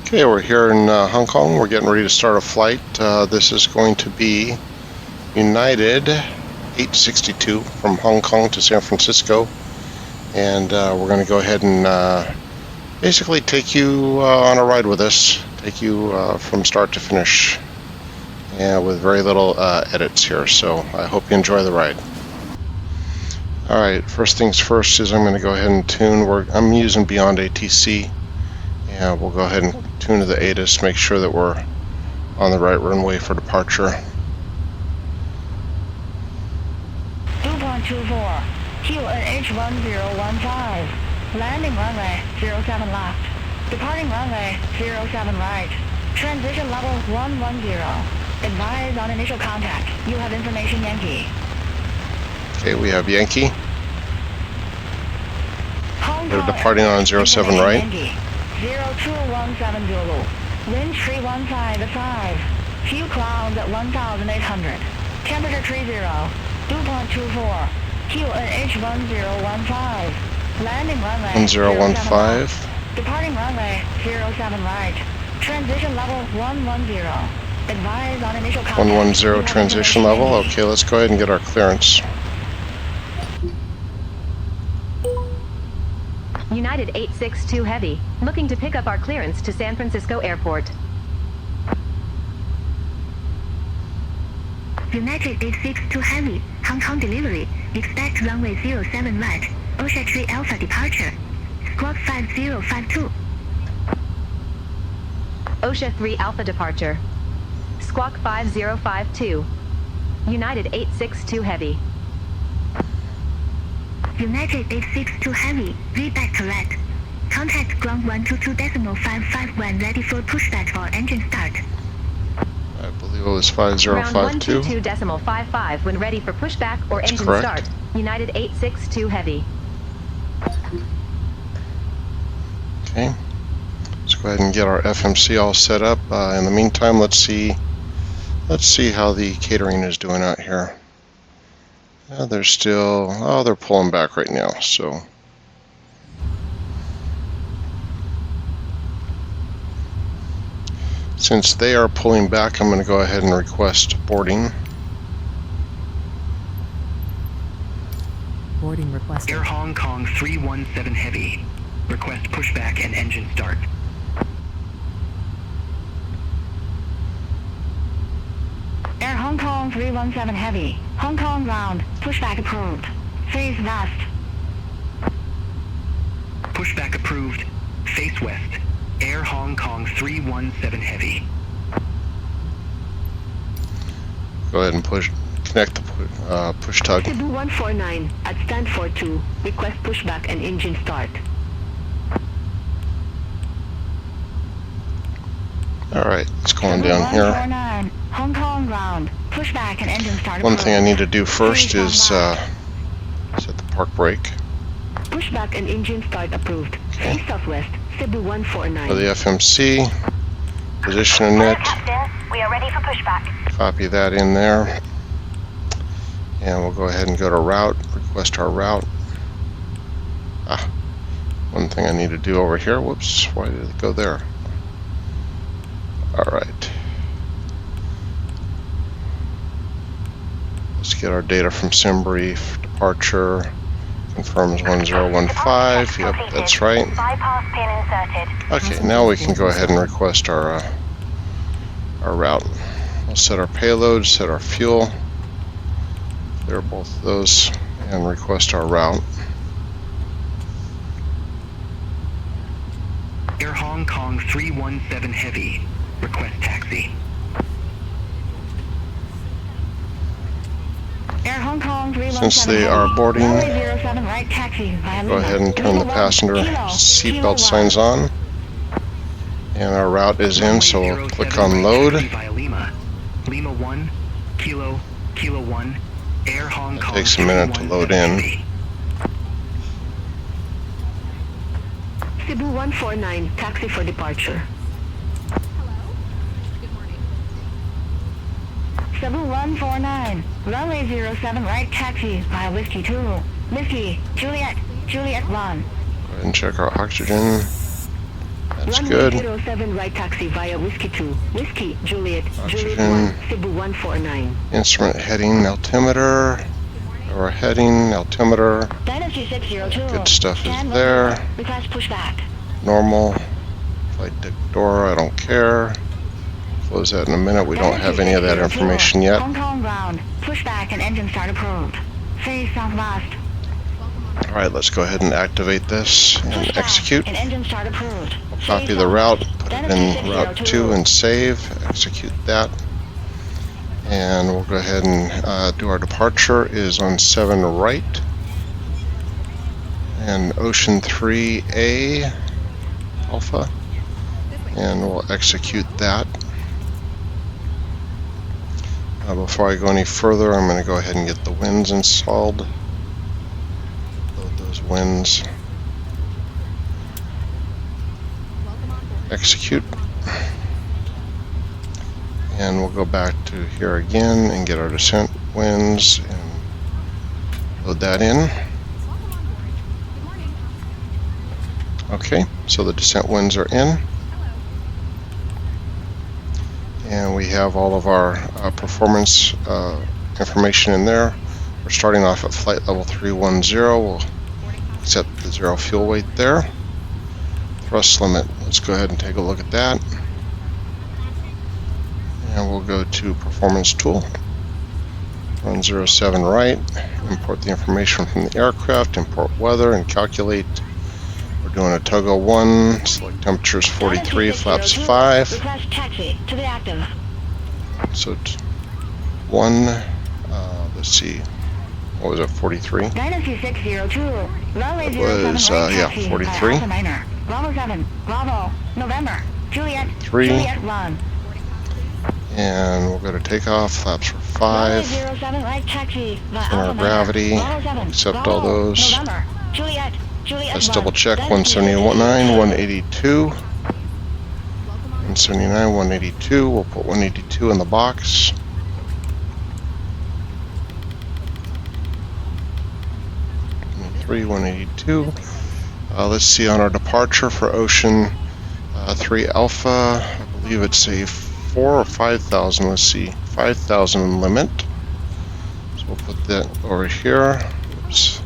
Okay, we're here in Hong Kong. We're getting ready to start a flight. This is going to be United 862 from Hong Kong to San Francisco. And we're going to go ahead and basically take you on a ride with us, take you from start to finish, and with very little edits here. So I hope you enjoy the ride. Alright, first things first is I'm going to go ahead and tune. I'm using Beyond ATC. And we'll go ahead and tune to the ATIS, make sure that we're on the right runway for departure. 2.24, QNH 1015, landing runway 07 left, departing runway 07 right, transition level 110, advise on initial contact, you have information Yankee. Okay, we have Yankee. We're departing on 07 right. Yankee. 0217 Zulu, wind 315 few clouds at 1,800, temperature 30, 2.24, QNH 1015, landing runway 1015, departing runway 07 right, transition level 110, advise on initial contact. 110 transition level. Okay, let's go ahead and get our clearance. United 862 Heavy, looking to pick up our clearance to San Francisco Airport. United 862 Heavy, Hong Kong delivery, expect runway 07 right, OSHA 3 Alpha departure, squawk 5052. OSHA 3 Alpha departure. Squawk 5052. United 862 Heavy. United 862 Heavy, read back correct. Contact ground 122.55 when ready for pushback or engine start. I believe it was 5052. Ground 122.55 when ready for pushback or That's engine correct. start. United 862 Heavy. Okay, let's go ahead and get our FMC all set up. In the meantime, let's see how the catering is doing out here. They're still, they're pulling back right now, so. Since they are pulling back, I'm going to go ahead and request boarding. Boarding requested. Air Hong Kong 317 Heavy. Request pushback and engine start. Air Hong Kong 317 Heavy, Hong Kong ground, pushback approved. Face west. Pushback approved. Face west. Air Hong Kong 317 Heavy. Go ahead and connect the push tug. Cebu 149 at stand 42, request pushback and engine start. Alright, let's go on down here. 149, Hong Kong ground, pushback and engine start. One thing I need to do first is set the park brake. Pushback and engine start approved. Face southwest, Cebu 149. For the FMC, positioning it, Captain, we are ready for pushback. copy that in there, and we'll go ahead and go to route, request our route. One thing I need to do over here, whoops, why did it go there? Alright. Let's get our data from SimBrief. Departure confirms 1015. Yep, that's right. Bypass pin inserted. Okay, now we can go ahead and request our route. We'll set our payload, set our fuel, clear both of those, and request our route. Air Hong Kong 317 Heavy. Request taxi. Air Hong Kong 317 Since they are boarding, runway 07 right taxi via go ahead and turn the Lima passenger Kilo, seatbelt Kilo signs on. And our route is in, so we'll click on load. Via Lima. Lima 1, Kilo, Kilo 1, Air Hong Kong. Takes a minute to load in. Cebu 149, taxi for departure. Cebu 149, runway 07 right taxi via Whiskey 2, Whiskey, Juliet, Juliet 1. Go ahead and check our oxygen. That's good. 07 right taxi via Whiskey 2, Whiskey, Juliet, Juliet Oxygen. 1, Cebu 149. Instrument heading, altimeter. Or heading, altimeter. Dynasty 602. Good stuff is Stand there. left, request pushback. Normal. Flight deck door, I don't care. Close that in a minute. We don't have any of that information yet. Hong Kong ground, pushback and engine start approved. Face southwest. Alright, let's go ahead and activate this and Pushback execute. and engine start approved. Copy Face the route, southwest. put it Dynasty in route 2 602. and save. Execute that. And we'll go ahead and do our departure is on 7 right. And Ocean 3A Alpha. And we'll execute that. Before I go any further, I'm going to go ahead and get the winds installed. Load those winds. Execute. And we'll go back to here again and get our descent winds and load that in. Okay, so the descent winds are in. And we have all of our performance information in there. We're starting off at flight level 310. We'll accept the 0 fuel weight there. Thrust limit, let's go ahead and take a look at that. And we'll go to performance tool. Run 07 right. Import the information from the aircraft. Import weather and calculate. We're doing a Togo 1, select temperatures 43, flaps 5. Request taxi to the active. So 1, let's see, what was it, 43? Dynasty 602. Runway It 07 was, right yeah, taxi 43. by Alpha Minor. Bravo 7, Bravo, November, Juliet, 3. Juliet 1. And we'll go to takeoff, flaps for Runway 5. 07 right taxi by Center Alpha of Minor. gravity, Bravo 7, accept all Bravo, those. November, Juliet, Juliet Let's 1. double check, Dynasty 179, 182. 179, 182, we'll put 182 in the box. Three 182. Let's see on our departure for Ocean 3 Alpha. I believe it's a 4 or 5,000. Let's see, 5,000 limit. So we'll put that over here. Oops.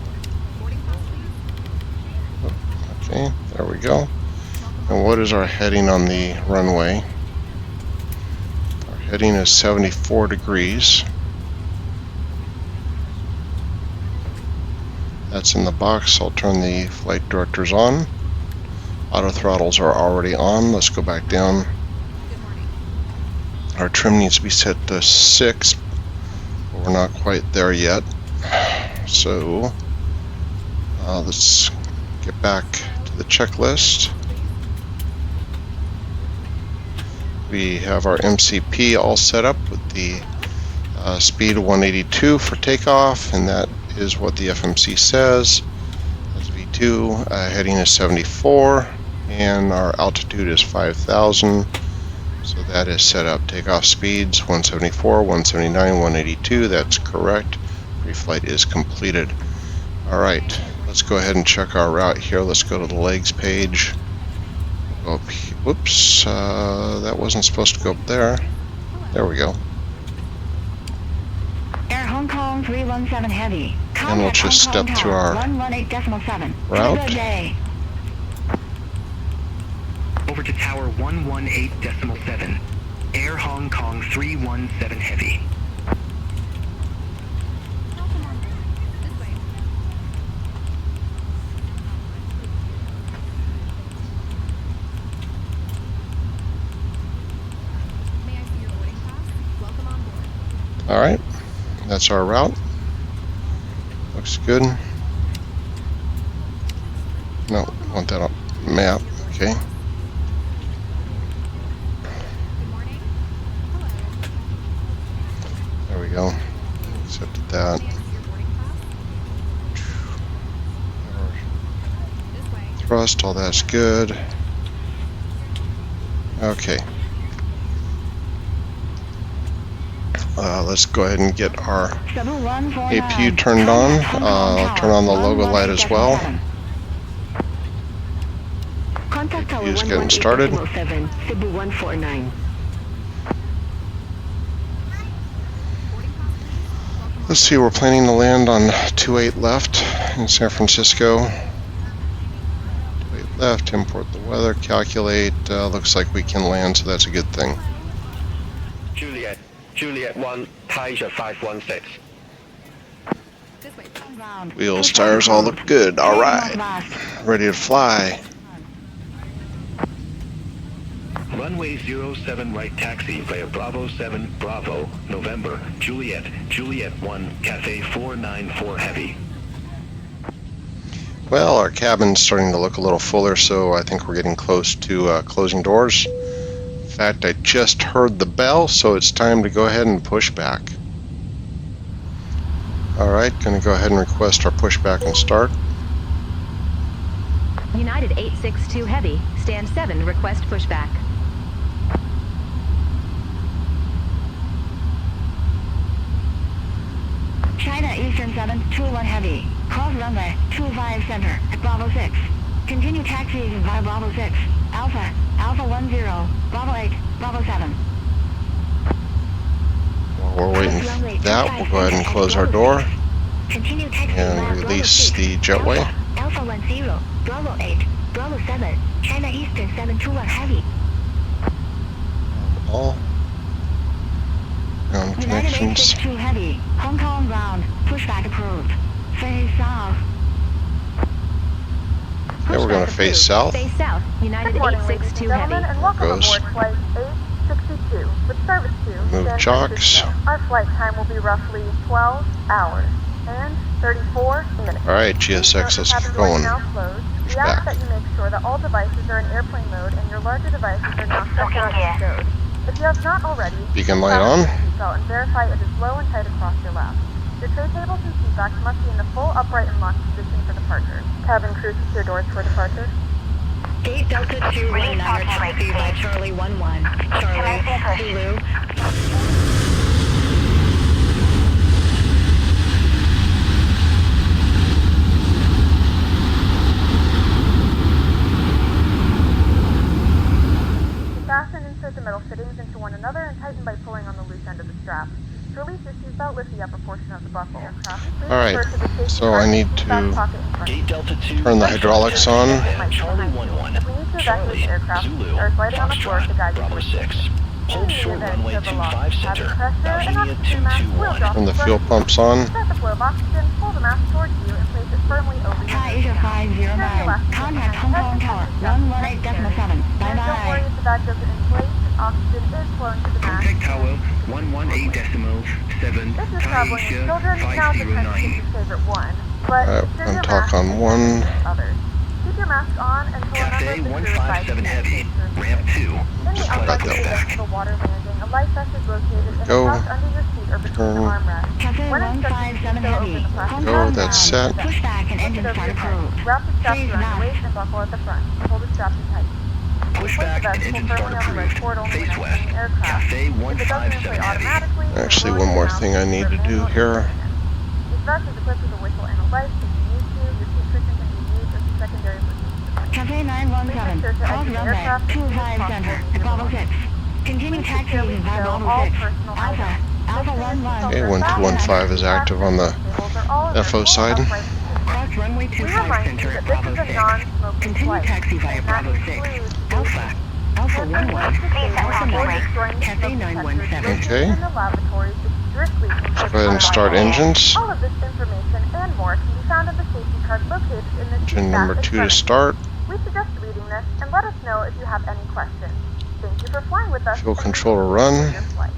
Okay, there we go. And what is our heading on the runway? Our heading is 74 degrees. That's in the box. I'll turn the flight directors on. Auto throttles are already on. Let's go back down. Our trim needs to be set to 6, but we're not quite there yet. So let's get back to the checklist. We have our MCP all set up with the speed of 182 for takeoff, and that is what the FMC says. That's V2, heading is 74, and our altitude is 5,000. So that is set up. Takeoff speeds 174, 179, 182. That's correct. Pre-flight is completed. All right, let's go ahead and check our route here. Let's go to the legs page. Go up. Whoops, that wasn't supposed to go up there. There we go. Air Hong Kong 317 Heavy. And we'll just step through our 118.7. route. Good day. Over to tower 118.7. Air Hong Kong 317 Heavy. All right, that's our route. Looks good. No, want that on map. Okay. There we go. Accepted that. Thrust, all that's good. Okay. Let's go ahead and get our APU turned on. Turn on the logo light as well. Contact View's getting started. 7, Cebu 149. Let's see, we're planning to land on 28 left in San Francisco. 28 left, import the weather, calculate. Looks like we can land, so that's a good thing. Juliet 1, Tasia 516. Wheels, tires all look good. All right, ready to fly. Runway 07 right taxi via Bravo 7 Bravo, November, Juliet 1, Cafe 494 heavy. Well, our cabin's starting to look a little fuller, so I think we're getting close to closing doors. In fact, I just heard the bell, so it's time to go ahead and push back. Alright, going to go ahead and request our pushback and start. United 862 Heavy, stand 7, request pushback. China Eastern 721 Heavy. Cross runway 25 center at Bravo 6. Continue taxiing via Bravo 6. Alpha 10, Bravo 8, Bravo 7. While we're waiting for that, we'll go ahead and close our door and release the jetway. Alpha 10, Bravo 8, Bravo 7, China Eastern 721 Heavy. All ground United connections. 862 Heavy, Hong Kong ground, pushback approved. Face south. Okay, we're going to face south. Face south, United 862 Heavy. And welcome Goes. aboard flight 862 with service to Move San chocks. Francisco. Our flight time will be roughly 12 hours and 34 minutes. Alright, GSX, let's get going. Now closed. We Back. ask that you make sure that all devices are in airplane mode and your larger devices are now separately stowed. If you have not already, Beacon light on. seatbelt and verify it is low and tight across your lap. Your tray tables and seat backs must be in the full upright and locked position for departure. Cabin crew, secure doors for departure. Gate Delta 219 taxi by Charlie 11. Charlie, Zulu. Fasten and insert the metal fittings into one another and tighten by pulling on the loose end of the strap. To release your seatbelt, lift the upper portion of the buckle. Alright, so I need to Gate Delta 2. turn the hydraulics on. Charlie 11. Charlie, Zulu, Foxtrot, Bravo 6. Hold short runway 25 center. Algenia 221. Turn the fuel pumps on. Start the flow of oxygen, pull the mask towards you, and place it firmly over your Thai Asia 509. Contact Hong Kong Tower 118.7. Don't worry Bye-bye. if the bag doesn't inflate. Oxygen is flowing to the mask. Contact Tower 118.7. This is traveling with children. Now's the time to pick your favorite one. But Alright, ensure I'm your talk mask on is one. others. Keep your mask on until Cafe a member of the crew advises 157 you heavy. to ensure Ramp 2. In the Just upper got that section back. of the water landing, a life vest is located in Go. a pouch under your seat or between the Turn. armrests. Cafe When instructed, 157 so Heavy. open the plastic Hong Go, Kong that's ground. set. Pushback and Lift engine it over start your head. approved. Wrap the straps Freeze around your left. waist and buckle at the front. Hold the straps tight. Pushback and engine start approved. Face west. Cafe 157 heavy. Actually, one more thing I need to do here. This vest is equipped with a whistle and a light if you need to. Your seat cushion can be used as a secondary emergency. Cafe 917. Cross runway 25 center at Bravo 6. Continue taxiing via Bravo 6. Alpha 11. Okay, 1215 is active on the FO side. Cross runway We 25 remind center you at that Bravo this is 6. a non-smoking Continue flight. taxi via And Bravo that 6. includes Alpha 11. Cafe 917. Okay. In the laboratories is strictly Let's go ahead and start engines. All of this information and more can be found in the safety card located in the Engine number 2 to start. We suggest reading this and let us know if you have any questions. Thank you for flying with us. Fuel and control to enjoy run. your flight.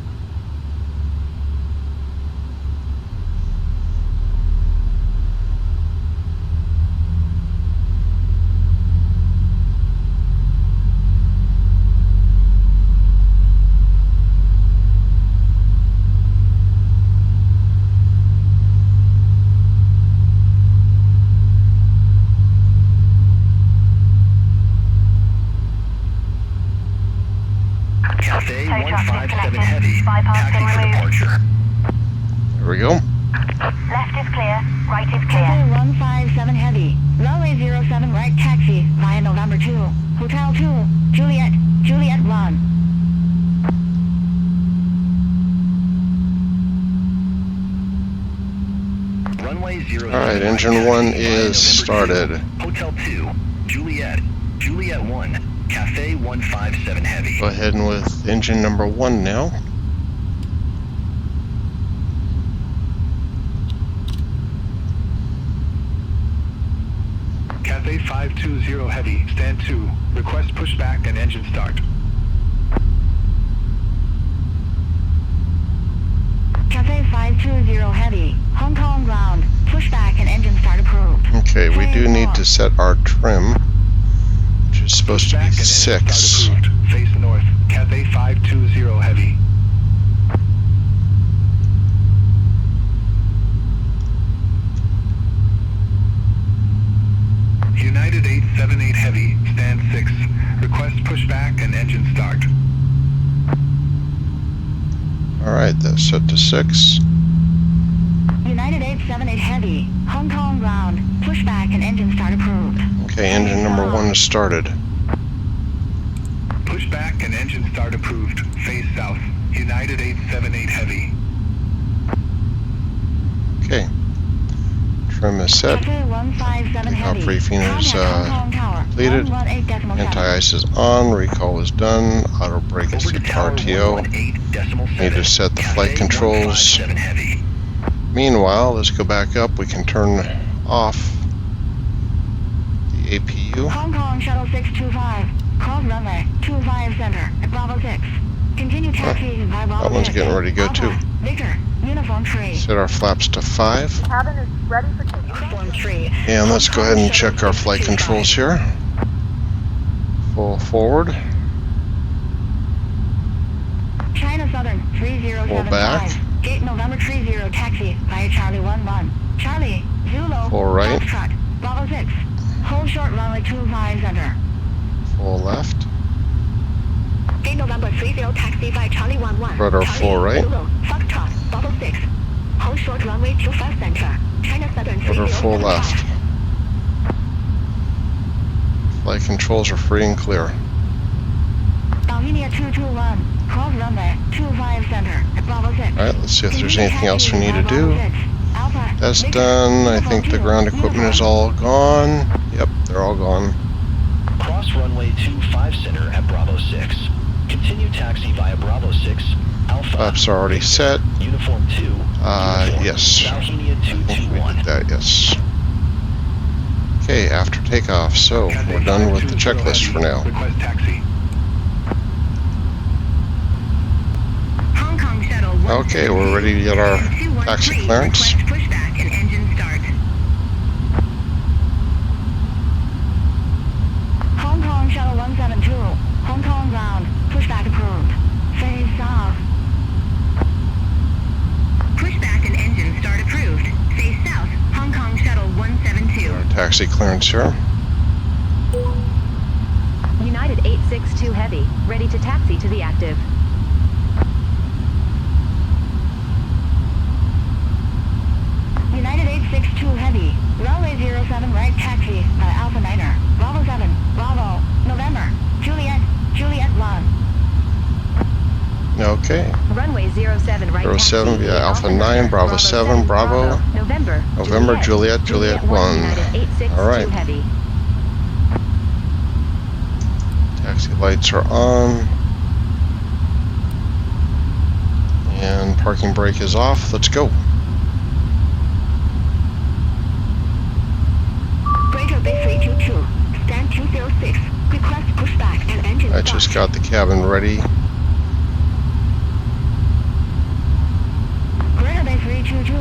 Cafe 157 heavy. Taxi for departure. There we go. Left is clear, right is clear. Cafe 157 Heavy. Runway 07 right taxi via November 2. Hotel Hotel 2, Juliet, Juliet 1. Runway 07. All right, engine 1 is started. Hotel 2, Juliet, Juliet 1, Cafe 157 Heavy. Go ahead and with engine number 1 now. Cafe 520 Heavy, stand 2. Request pushback and engine start. Cafe 520 Heavy, Hong Kong ground. Pushback and engine start approved. Okay, we do need to set our trim, which is supposed to be Pushback and engine 6. start approved. Face north, Cafe 520 Heavy. United 878 Heavy, stand 6. Request pushback and engine start. Alright, that's set to 6. United 878 Heavy, Hong Kong ground. Pushback and engine start approved. Okay, engine number 1 is started. Pushback and engine start approved. Face south, United 878 Heavy. Okay, trim is set. Cafe 157 Takeoff Heavy, briefing is Contact Hong Kong Tower, completed. 118.7. Anti-ice is on, recall is done, auto brake is Over to tower RTO. 118.7. Need to set the flight Cafe controls. 157 Heavy. Meanwhile, let's go back up. We can turn off the APU. Hong Kong Shuttle 625, cross runway 25 center at Bravo 6. Continue taxi by Bravo 6. That one's getting ready to go too. Alpha, Victor, uniform tree. Set our flaps to 5. Cabin is ready for takeoff. Uniform tree. And let's go ahead and check our flight controls here. Full forward. China Southern 3075. Full back. Gate November 30 taxi via Charlie 11. Charlie, Zulu, Full right. Foxtrot, Bravo 6. Hold short runway 25 center. Full left. Gate November 30 taxi via Charlie 11. Rudder full right. Zulu, Foxtrot, Bravo 6. Hold short runway 25 center. China Southern 3075. Rudder full left. Flight controls are free and clear. Alvinia 221, cross runway 25 center at Bravo 6. Alright, let's see if there's anything else we need to do. That's done. I think the ground equipment is all gone. Yep, they're all gone. Cross runway 25 center at Bravo 6. Continue taxi via Bravo 6, Alpha. Flaps are already set. Uniform 2. Yes. Alvinia I think we 221. did that, yes. Okay, after takeoff, so we're done with the checklist for now. Request taxi. Hong Kong Shuttle Okay, we're ready to get our taxi clearance. Request pushback and engine start. Hong Kong Shuttle 172, Hong Kong ground. Pushback approved. Face south. Pushback and engine start approved. Face south, Hong Kong Shuttle 172. Our taxi clearance here. United 862 Heavy, ready to taxi to the active. United 862 Heavy, runway 07 right taxi by Alpha Niner, Bravo 7, Bravo, November, Juliet, Juliet 1. Okay. Runway 07 right 07 taxi. via Alpha 9, Bravo 7, Bravo, November, Juliet, Juliet 1. United 862 Alright. Heavy. Taxi lights are on. And parking brake is off. Let's go. Greater Bay 322, stand 206, request pushback and engine I start. just got the cabin ready. Greater Bay 322,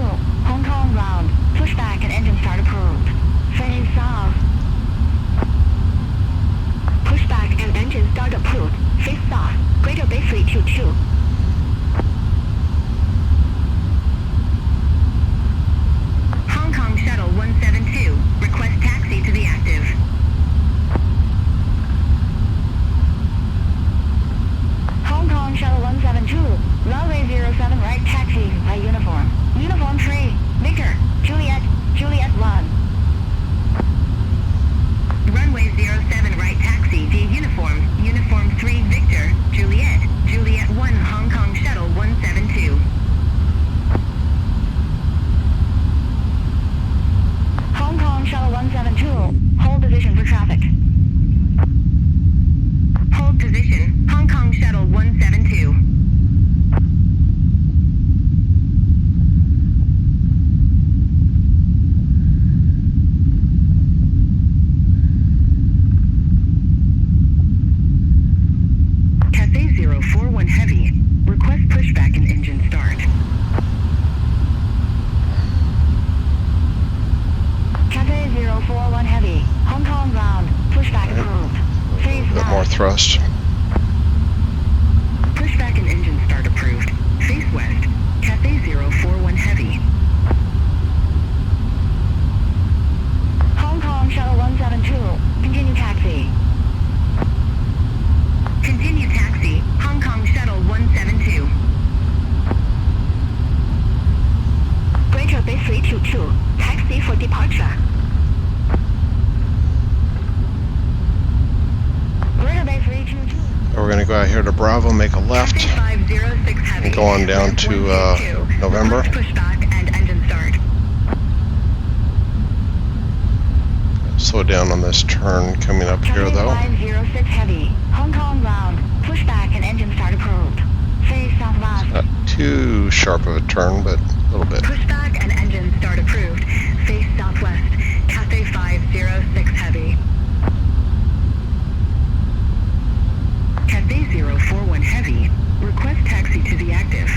Hong Kong ground. Pushback and engine start approved. Face south. Pushback and engine start approved. Face south. Greater Bay 322. Hong Kong Shuttle 172, request taxi to the active. Hong Kong Shuttle 172, runway 07 right taxi by uniform. Uniform tree, Victor, Juliet, Juliet 1. Runway 07 right taxi via uniform, thrust. Pushback and engine start approved. Face west. Cathay 041 heavy. Hong Kong Shuttle 172. Continue taxi. Continue taxi, Hong Kong Shuttle 172. Greater Bay 322. Taxi for departure. Greater Bay 322. We're going to go out here to Bravo, make a left, Cathay 506 heavy. and go on down to November. Pushback and engine start. Slow down on this turn coming up here Cathay though. 506 heavy. Hong Kong ground. Pushback and engine start approved. Face southwest. Not too sharp of a turn, but a little bit. Pushback and engine start approved. Face southwest. Cathay 506 heavy. Cathay 041 heavy. Request taxi to the active.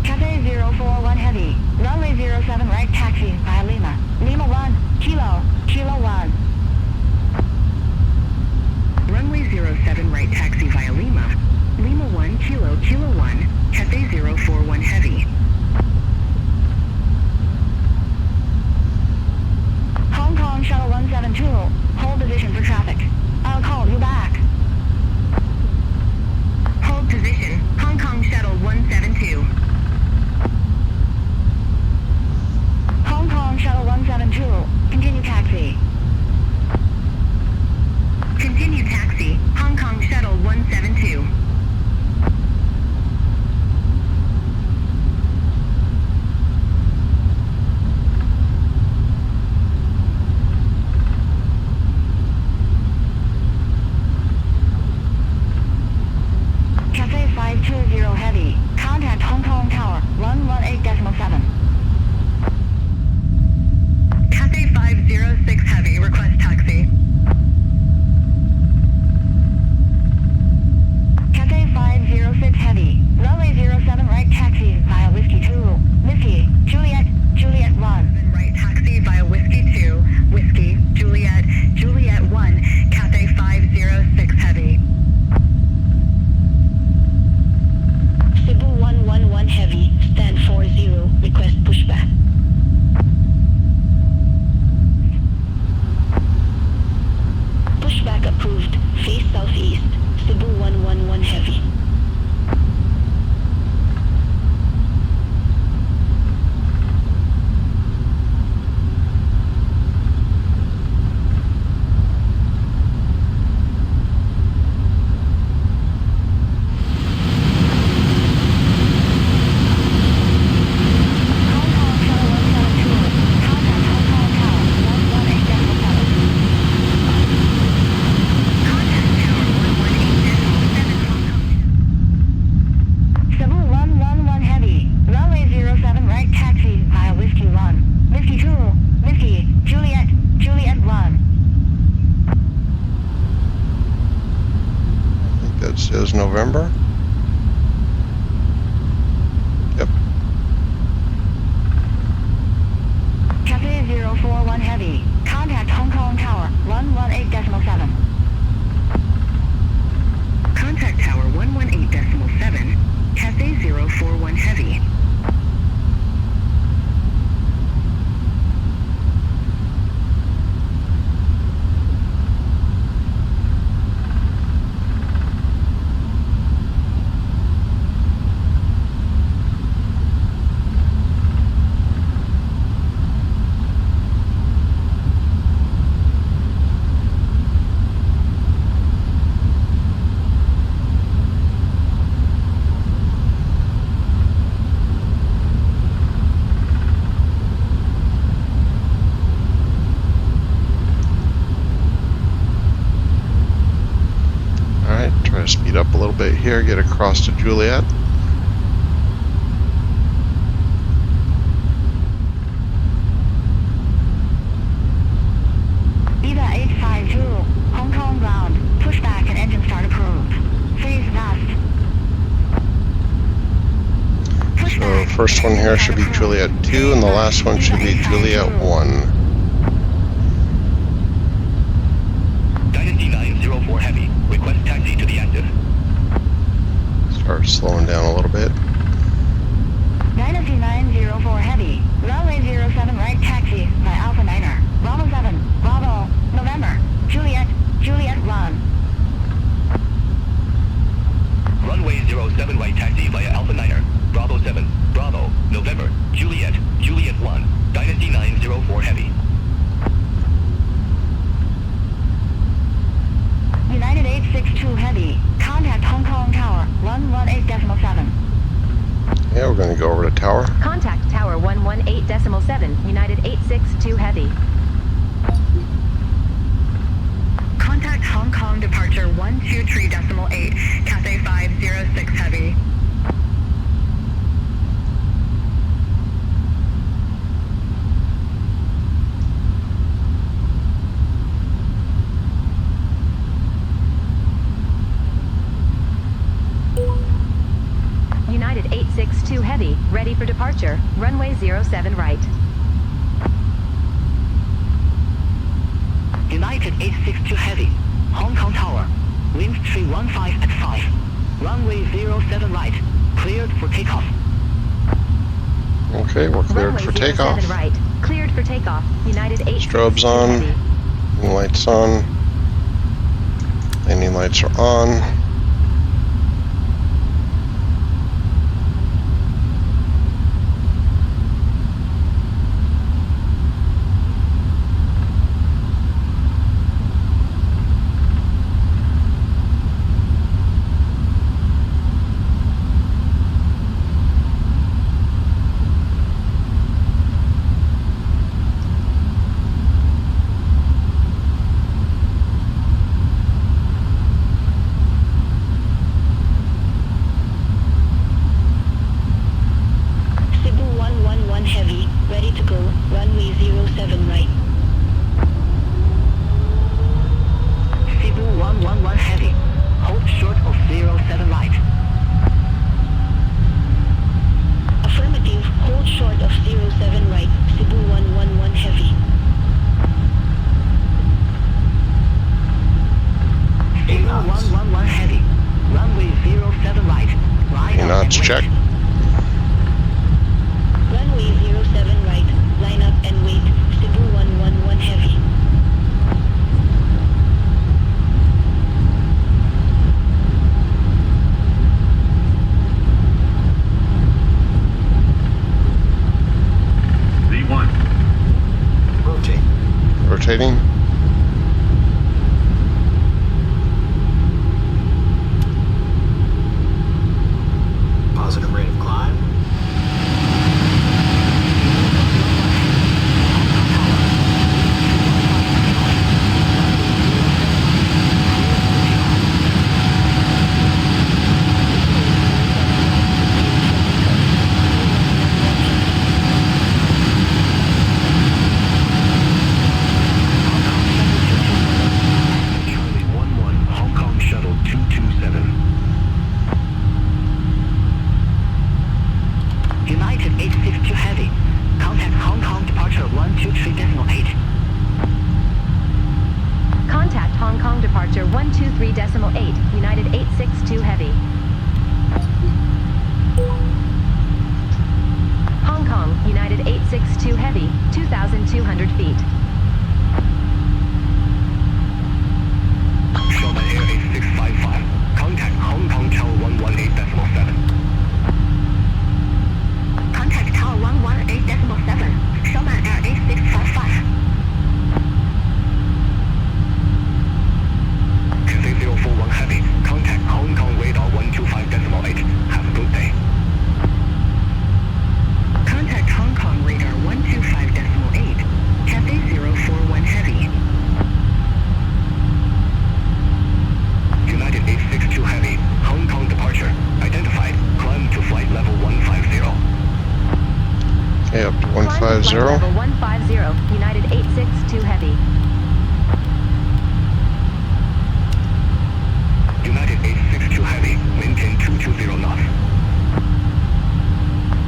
Cathay 041 heavy. Runway 07 right taxi via Lima. Lima 1. Kilo 1. Runway 07 right taxi via Lima. Lima 1 Kilo 1. Cathay 041 heavy. Hong Kong Shuttle 172. Hold position for traffic. I'll call you back. Hold position, Hong Kong Shuttle 172. Hong Kong Shuttle 172. Continue taxi. Continue taxi, Hong Kong Shuttle 172. Cathay 520 heavy. Contact Hong Kong Tower 118.7. Cathay 506 heavy, request taxi. Cathay 506 heavy. Runway 07 right taxi via Whiskey 2. Whiskey, Juliet 1. Right taxi via Whiskey 2, Whiskey, Juliet 1, Cathay 506 heavy. Cebu 111 heavy. Stand 40. Request pushback. Pushback approved. Face southeast. Cebu 111 heavy. Hong Kong Shuttle 172. Contact Hong Kong Tower 118.7. Contact Tower 118.7 Cebu 111 heavy. Runway 07 right taxi via Whiskey 1. Whiskey 2. Whiskey, Juliet 1. I think that says November. Yep. Cathay 041 heavy. Contact Hong Kong Tower 118.7. Contact Tower 118.7. Cathay 041 heavy. Try to speed up a little bit here, get across to Juliet. Viva 852. Hong Kong ground. Pushback and engine start approved. Face west. So first one here should be Juliet 2 and the last one should be Juliet 1. Start slowing down a little bit. Dynasty 904 Heavy, runway 07 right taxi by Alpha 9er, Bravo 7, Bravo, November, Juliet, Juliet 1. Runway 07 right taxi via Alpha 9er, Bravo 7, Bravo, November, Juliet, Juliet 1, Dynasty 904 Heavy. United 862 Heavy, contact Hong Kong Tower, 118.7. Yeah, we're going to go over to tower. Contact Tower 118.7, United 862 Heavy. Contact Hong Kong departure 123.8, Cathay 506 Heavy. United 862 Heavy, ready for departure, runway 07 right. United 862 Heavy, Hong Kong Tower, wind 315 at 5, runway 07 right, cleared for takeoff. Okay, we're cleared Runway for 07 takeoff. right, cleared for takeoff, United 862 Strobes on. Heavy. Lights on. Landing lights are on. Cebu 111 Heavy, ready to go, runway 07 right. Cebu 111 Heavy, hold short of 07 right. Affirmative, hold short of 07 right, Cebu 111 Heavy. Cebu 111 Heavy, runway 07 right, line Okay, up knots and wait. check. Runway 07 right, line up and wait, Cebu 111 Heavy. V1. Rotate. Rotating. Positive rate of climb. Charlie 11, Hong Kong Shuttle 227. United 862 Heavy, contact Hong Kong departure 123.8. Contact Hong Kong departure 123.8, United 862 Heavy. Hong Kong, United 862 Heavy, 2,200 feet. Showman Air 8655. Contact Hong Kong Tower 118.7. Contact Tower 118.7, Showman Air 8655. Cathay 041 Heavy. Contact Hong Kong Radar 125.8. Have a good day. Contact Hong Kong radar 125.8, Cathay 041 Heavy. United 862 Heavy. Hong Kong departure. Identified. Climb to flight level 150. Okay, up to Climb to flight 150. level 150, United 862 Heavy. United 862 Heavy. Maintain 220 knots.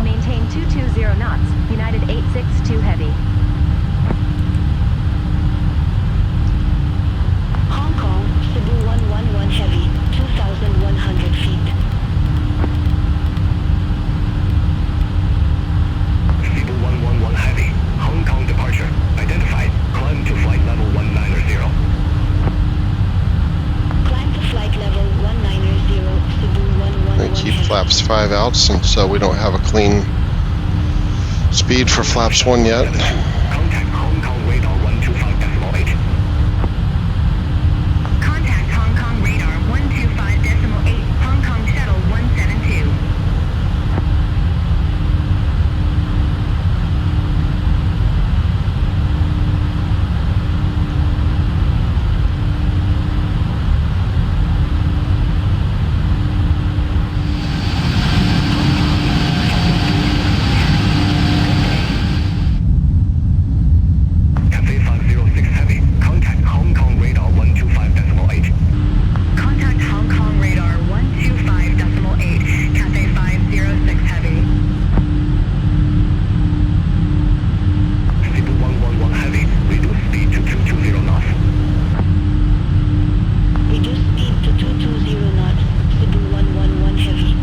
Maintain 220 knots, United 862 Heavy. Hong Kong, Cebu 111 Heavy, 2,100 feet. flaps 5 out since we don't have a clean speed for flaps 1 yet. Contact Hong Kong radar 125.8. Contact Hong Kong radar 125.8, Hong Kong shuttle 172. Cathay 506 Heavy. Contact Hong Kong radar 125.8. Contact Hong Kong radar 125.8, Cathay 506 Heavy. Cebu 111 Heavy. Reduce speed to 220 knots. Reduce speed to 220 knots. Cebu 111 Heavy.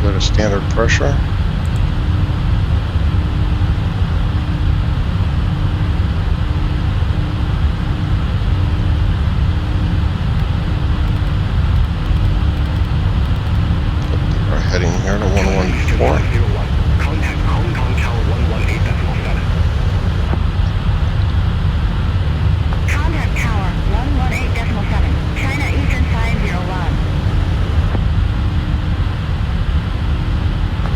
Go to standard pressure. We're heading here to 114. 501. Contact Hong Kong Tower 118.7. Contact Tower 118.7, China Eastern 501.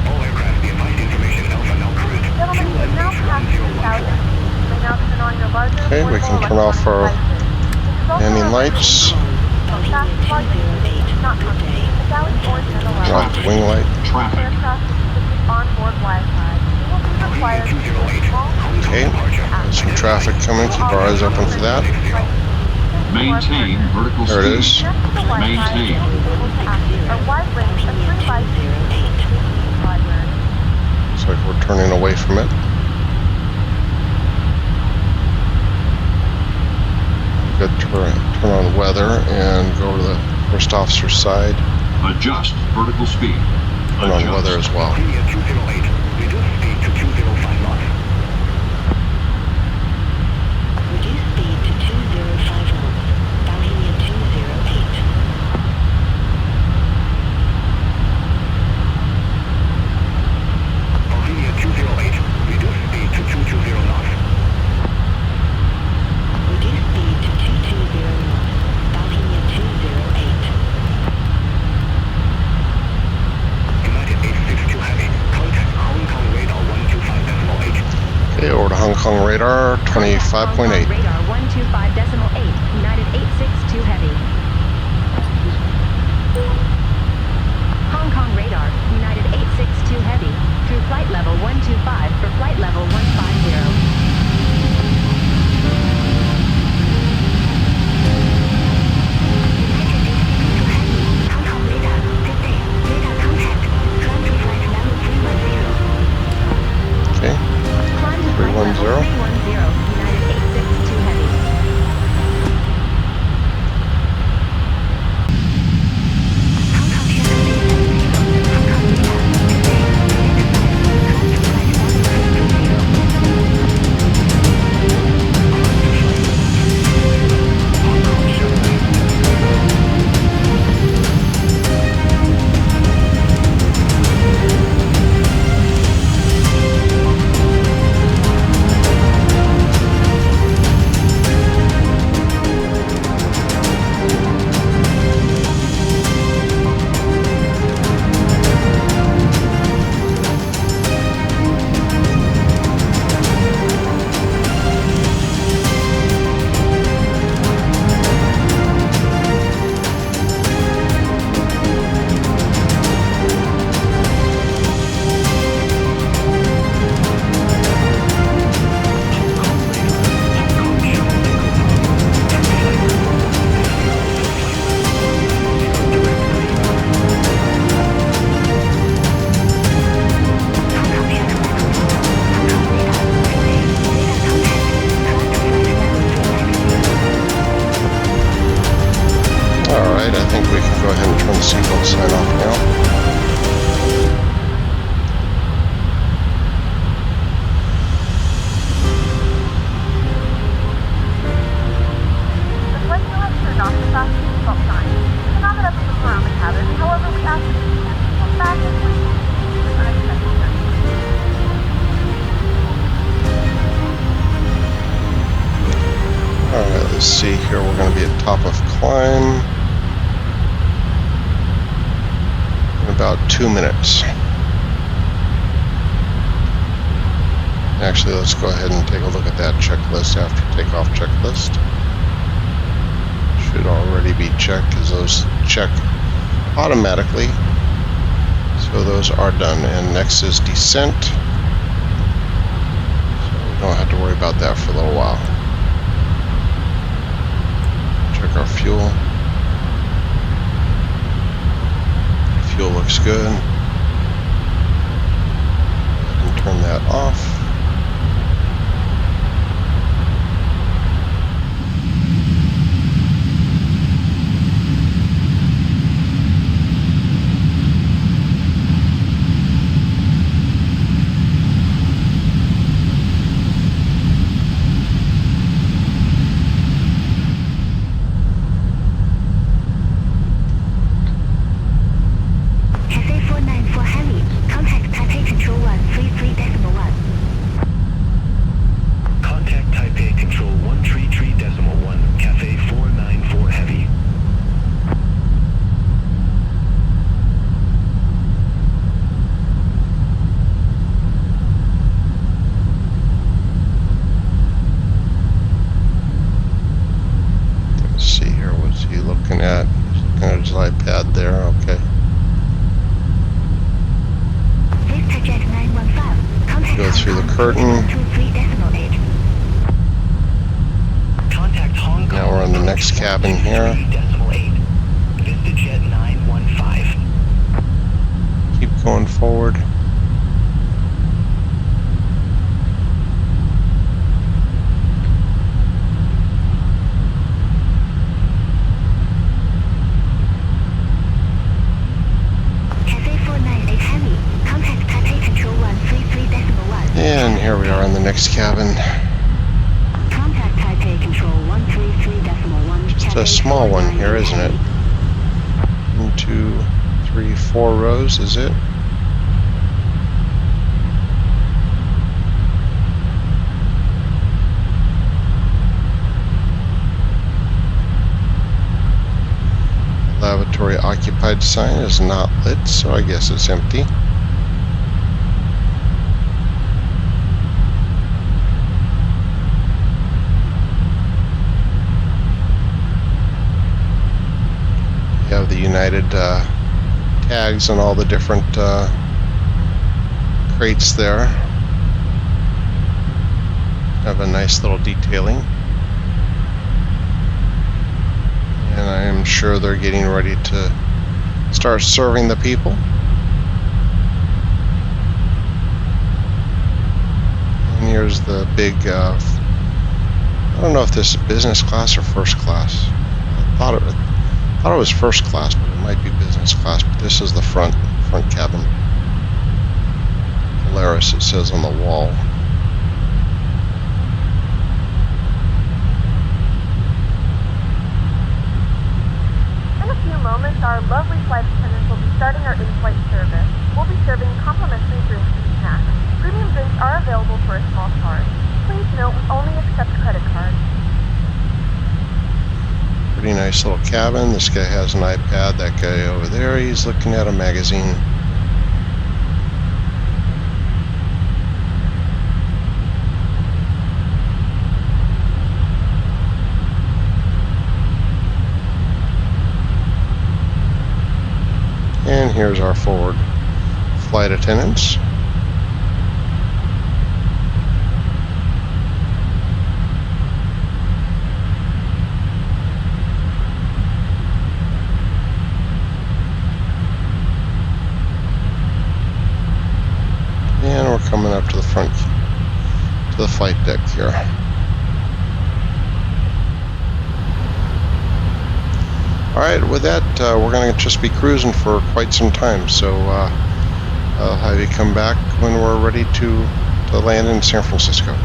All aircraft be advised information Alpha now current. Gentlemen, you now pass 3,000. You may now turn on your larger Okay, we can turn off our landing lights. Off the wing light. Okay, there's some traffic coming. Keep our eyes open for that. Maintain vertical There it speed. is. Maintain. Looks like we're turning away from it. Good turn on weather and go to the first officer's side. Adjust vertical speed. Turn on weather as well. Linear 208. Reduce speed to 205 knots. Reduce speed to 205 knots. Bohemia 208. Linear 208. Reduce speed to 220 knots. Reduce speed to 220 knots. Bohemia 208. United 862 Heavy. Contact Hong Kong radar 125.8. Okay, over to Hong Kong radar, Contact Hong Kong 25.8. radar 125.8, United 862 Heavy. Hong Kong radar, United 862 Heavy, through flight level 125 for flight level 150. Hong Kong radar, good day. Radar contact. Climb to flight level 310. Okay, Climb to flight level 310. 310, United 862 flight, I think we can go ahead and turn the seatbelt sign off now. The flight crew has turned off the fasten seatbelt sign. You cannot get up and move around the cabin. However, we ask that you keep your seatbelt fastened when you receive an unexpected journey. Alright, let's see here. We're going to be at top of climb in about 2 minutes. Actually, let's go ahead and take a look at that checklist after takeoff checklist. Should already be checked because those check automatically. So those are done. And next is descent. So we don't have to worry about that for a little while. Check our fuel. Fuel looks good. And turn that off. iPad there, okay. Go through the curtain. Now we're on the next cabin here. Keep going forward. And here we are in the next cabin. Just a small one here, isn't it? 1, 2, 3, 4 rows, is it? Lavatory occupied sign is not lit, so I guess it's empty. You have the United tags on all the different crates there. Have a nice little detailing. And I am sure they're getting ready to start serving the people. And here's the big, I don't know if this is business class or first class. I thought it was first class, but it might be business class. But this is the front cabin. Polaris, it says on the wall. In a few moments, our lovely flight attendants will be starting our in-flight service. We'll be serving complimentary drinks and snacks. Premium drinks are available for a small charge. Please note, we only accept credit cards. Pretty nice little cabin. This guy has an iPad. That guy over there, he's looking at a magazine. And here's our forward flight attendants. And we're coming up to the front, to the flight deck here. Alright, with that, we're going to just be cruising for quite some time, so I'll have you come back when we're ready to land in San Francisco.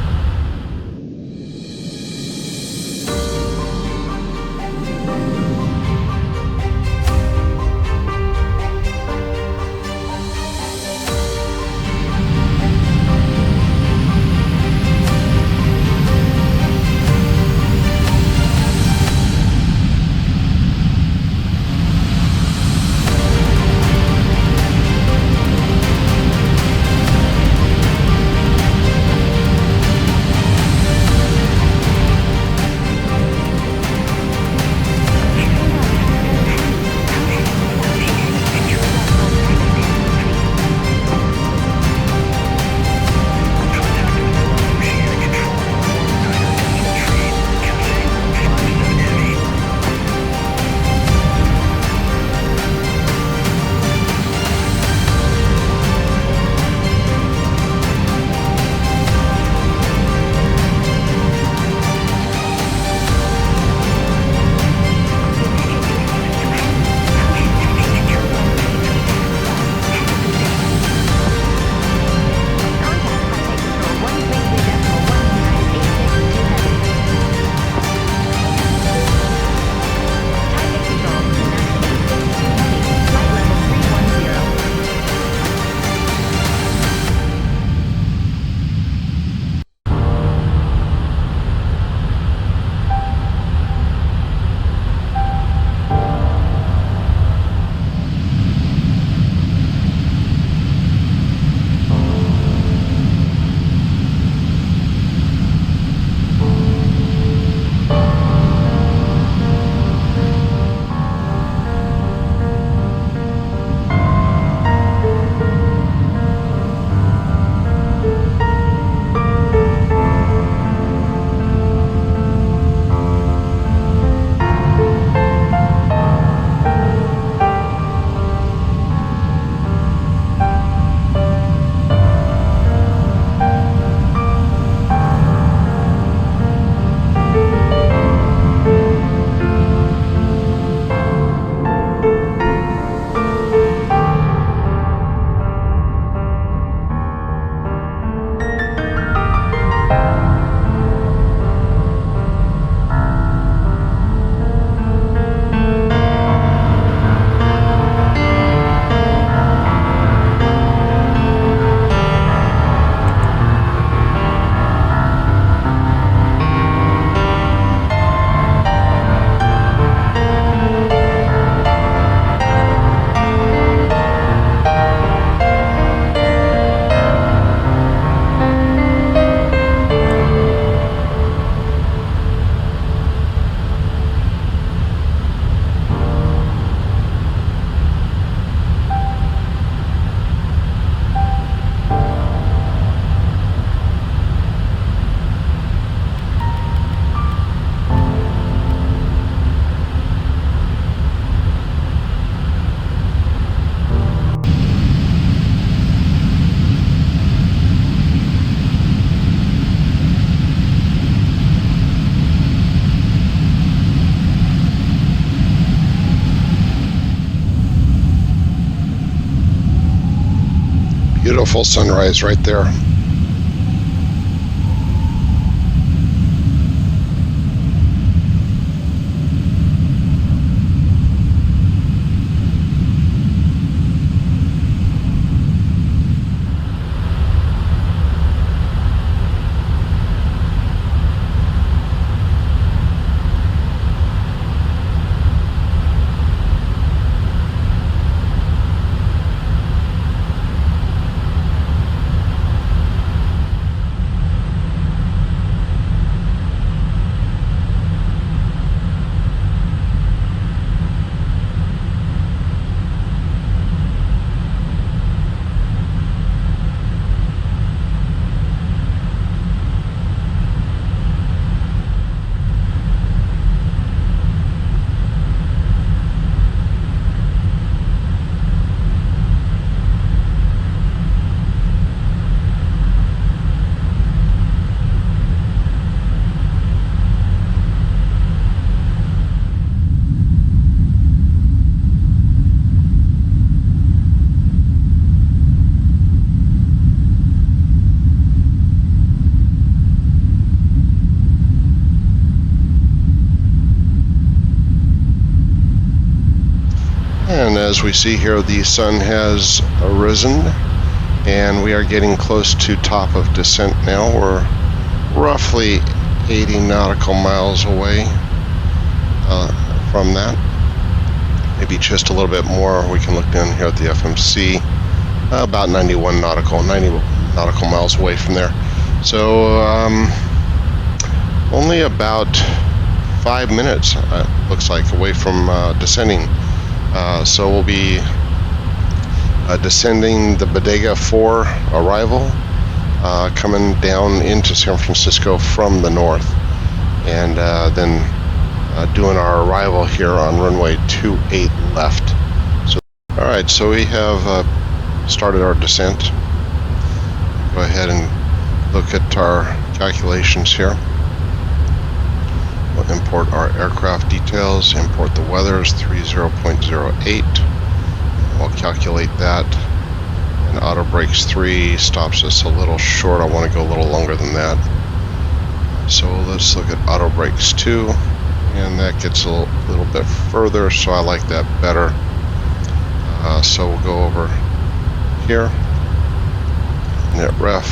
Beautiful sunrise right there. And as we see here, the sun has arisen, and we are getting close to top of descent now. We're roughly 80 nautical miles away from that. Maybe just a little bit more. We can look down here at the FMC. About 90 nautical miles away from there. So only about 5 minutes, looks like, away from descending. So we'll be descending the Bodega 4 arrival, coming down into San Francisco from the north, and then doing our arrival here on runway 28 left. So, all right, so we have started our descent. Go ahead and look at our calculations here. We'll import our aircraft details, import the weathers 30.08. We'll calculate that. And auto brakes 3 stops us a little short. I want to go a little longer than that. So let's look at auto brakes 2. And that gets a little bit further, so I like that better. So we'll go over here. Net ref.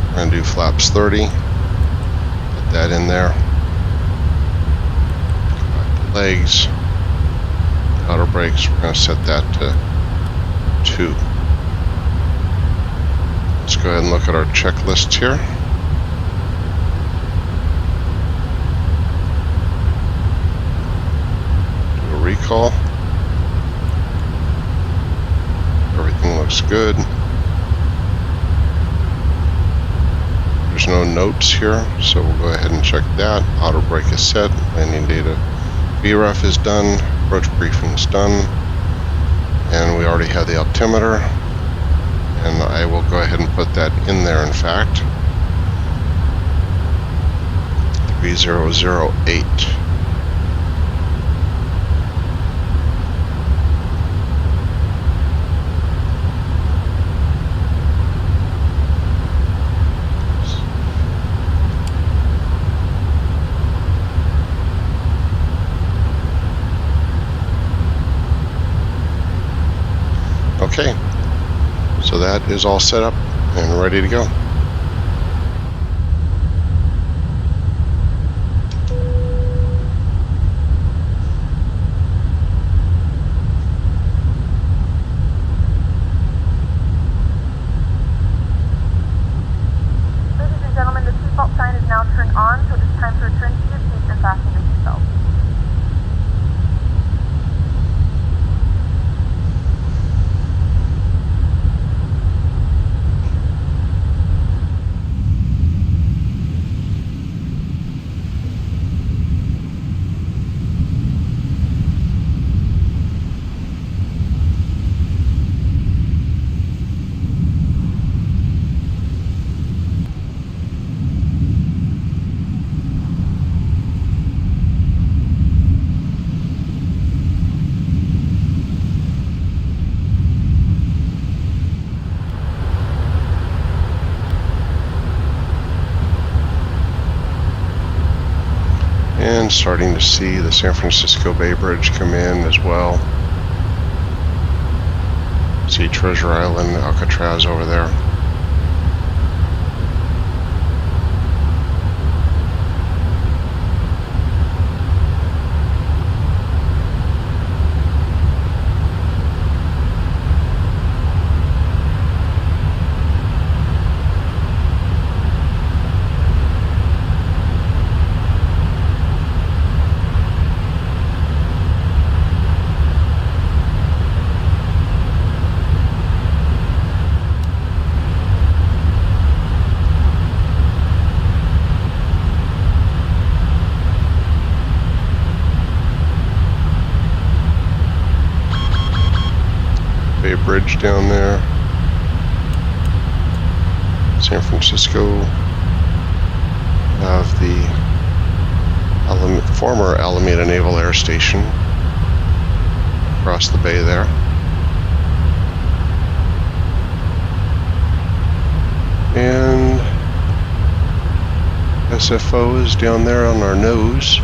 We're going to do flaps 30. Put that in there. Legs, auto brakes, we're going to set that to 2. Let's go ahead and look at our checklist here. Do a recall. Everything looks good. There's no notes here, so we'll go ahead and check that. Auto brake is set, landing data VREF is done, approach briefing is done, and we already have the altimeter, and I will go ahead and put that in there, in fact. 3008. Okay, so that is all set up and ready to go. Ladies and gentlemen, the seatbelt sign is now turned on, so it is time to return to your seats and fasten your seatbelt. And starting to see the San Francisco Bay Bridge come in as well. See Treasure Island, Alcatraz over there. Bridge down there. San Francisco. Have the former Alameda Naval Air Station across the bay there. And KSFO is down there on our nose.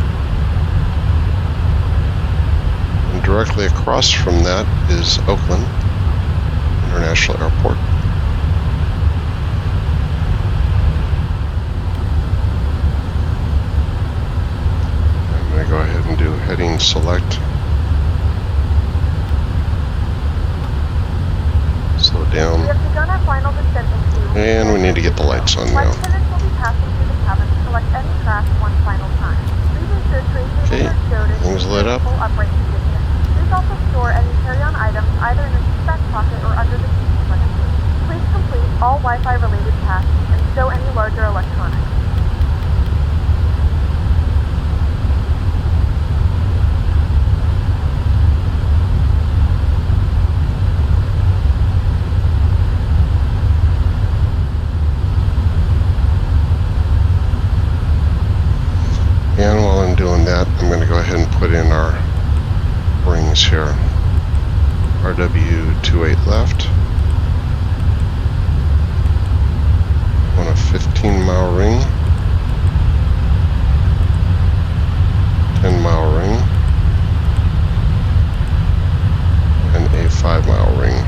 And directly across from that is Oakland International Airport. I'm going to go ahead and do heading select. Slow down. We have begun our final descent into... And we need to get the lights on now. Flight attendants will be passing through the cabin to collect any trash one final time. Please ensure tray tables are stowed in things lit up. full upright position. Please also store any carry-on items either in the seat back pocket or under the seat in front of you. Please complete all Wi-Fi related tasks and stow any larger electronics. And while I'm doing that, I'm going to go ahead and put in our rings here. RW28 left. On a 15-mile ring. 10-mile ring. And a 5-mile ring.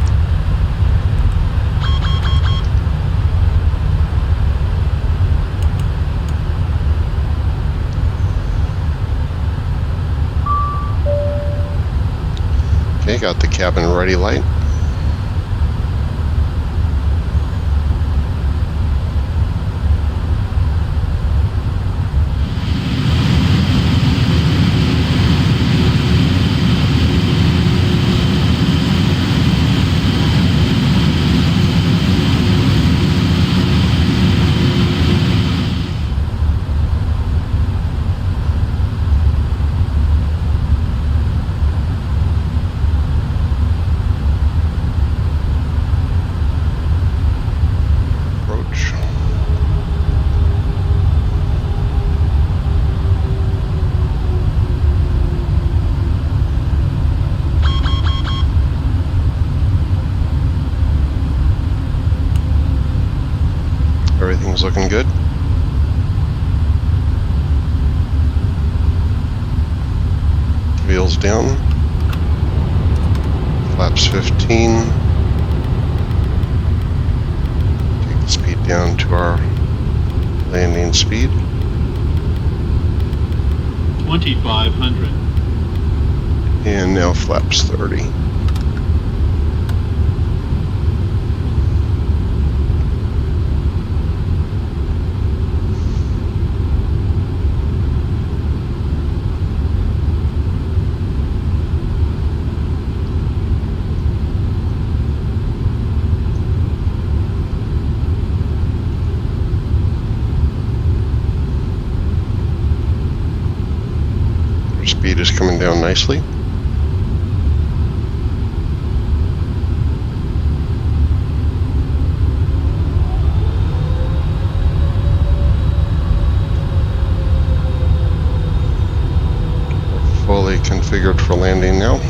Okay, got the cabin ready light. Everything's looking good. Wheels down. Flaps 15. Take the speed down to our landing speed. 2,500. And now flaps 30. Speed is coming down nicely. We're fully configured for landing now.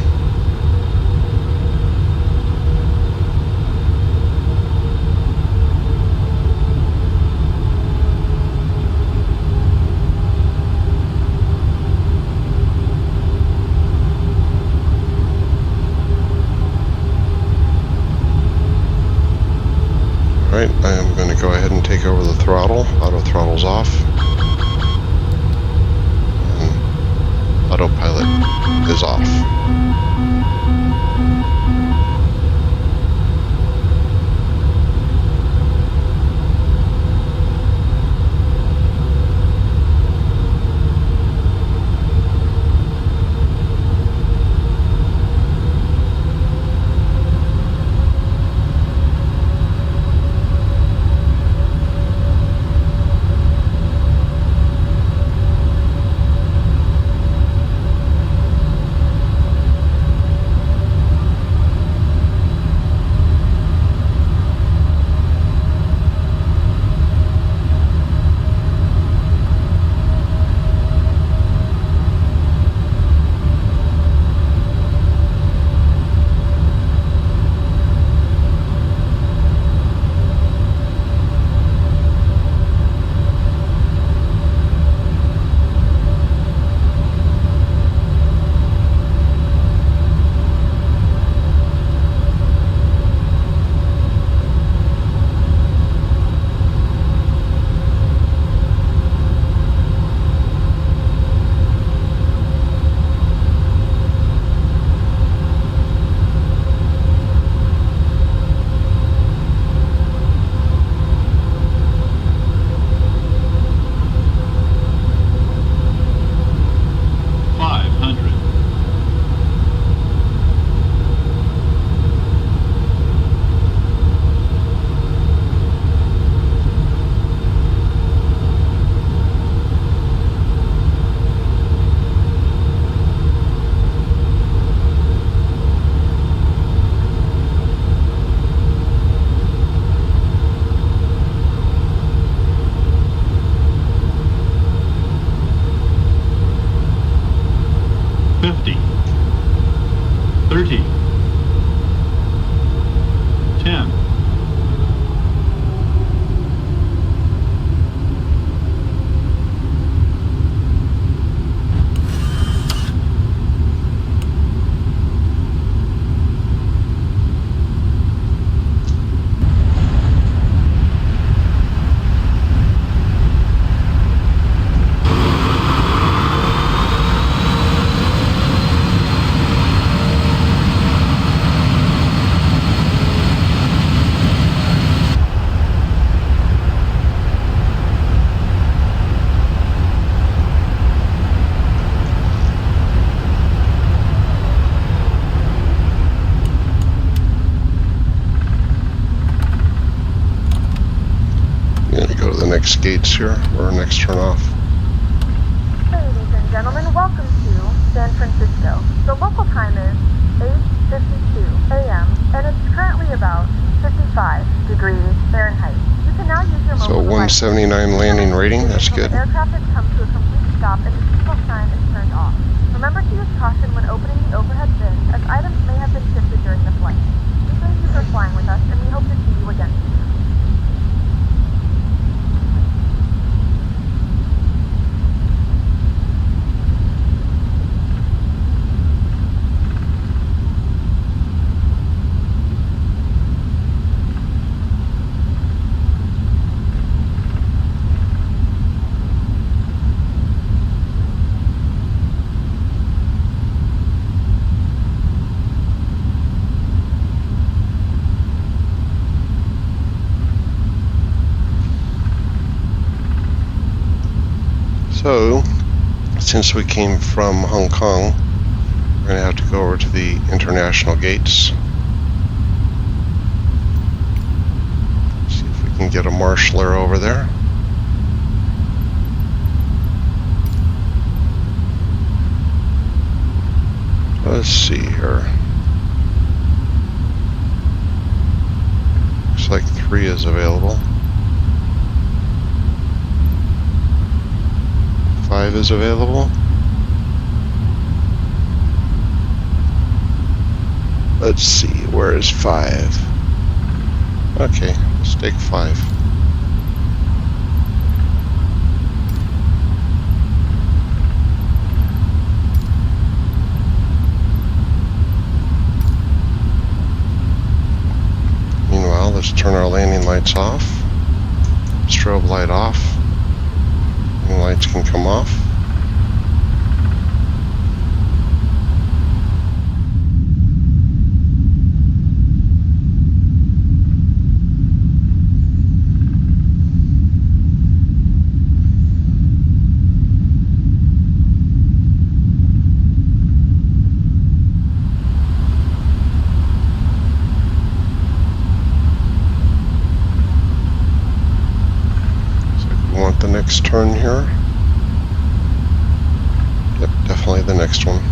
Alright, I am going to go ahead and take over the throttle. Auto throttle's off. And autopilot is off. 30. 10. Next gates here, or next turn off. Ladies and gentlemen, welcome to San Francisco. The local time is 8:52 a.m. and it's currently about 55 degrees Fahrenheit. You can now use your So mobile device. 179 landing rating, that's good. The aircraft has come to a complete stop and the seatbelt sign is turned off. Remember to use caution when opening the overhead bin, as items may have been shifted during the flight. We thank you for flying with us and we hope to see you again soon. So, since we came from Hong Kong, we're going to have to go over to the international gates. See if we can get a marshaller over there. Let's see here. Looks like 3 is available. 5 is available. Let's see, where is 5? Okay, let's take 5. Meanwhile, let's turn our landing lights off. Strobe light off. The lights can come off. The next turn here. Yep, definitely the next one.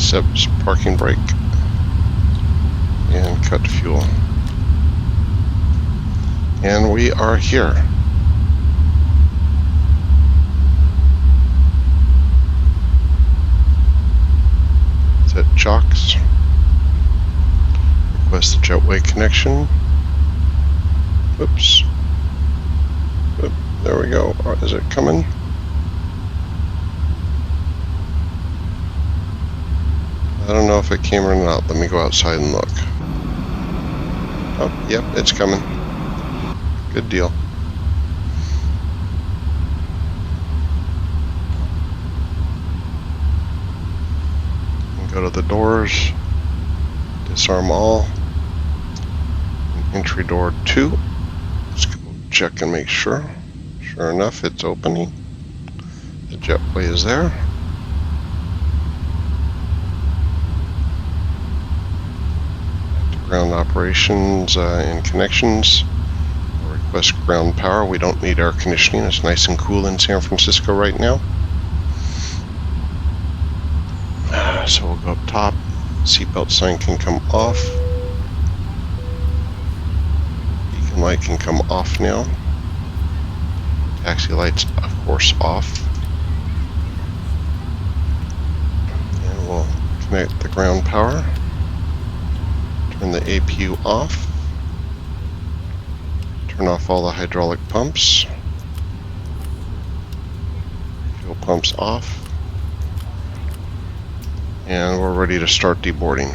Seb's parking brake. And cut fuel. And we are here. Set chocks. Request the jetway connection. Oops. Oop, there we go. Is it coming? I don't know if it came or not. Let me go outside and look. Oh, yep, it's coming. Good deal. Go to the doors. Disarm all. Entry door 2. Let's go check and make sure. Sure enough, it's opening. The jetway is there. Ground operations and connections. We'll request ground power. We don't need air conditioning. It's nice and cool in San Francisco right now. So we'll go up top. Seatbelt sign can come off. Beacon light can come off now. Taxi lights, of course, off. And we'll connect the ground power. Turn the APU off. Turn off all the hydraulic pumps. Fuel pumps off. And we're ready to start deboarding.